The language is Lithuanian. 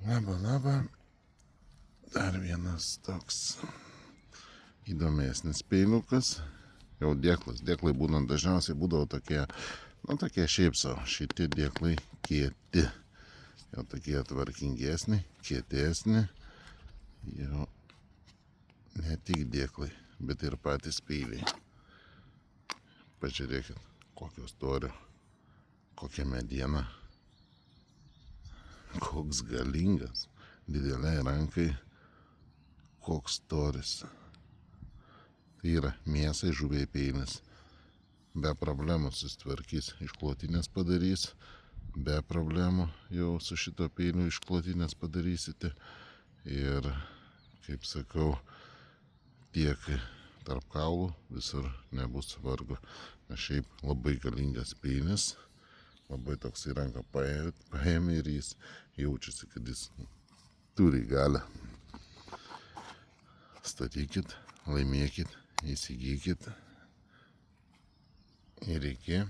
Labą. Dar vienas toks įdomesnis peiliukas. Jau dėklas. Dėklai būnant dažniausiai būdavo tokie šiaip savo. Šitie dėklai kieti. Jau tokie tvarkingesni, kietesni. Jau ne tik dėklai, bet ir patys peiliai. Pažiūrėkit, kokio storio, kokia mediena. Koks galingas, dideliai rankai, koks storis. Tai yra mėsai žuviai peilis. Be problemų susitvarkys, išklotinės padarys. Be problemų jau su šito peiliu išklotinės padarysite. Ir, kaip sakau, tiek tarp kaulų visur nebus vargo. Šiaip labai galingas peilis. Labai toks į ranką paėmė ir jis jaučiasi, kad jis turi galią. Statykit, laimėkit, įsigykit ir iki.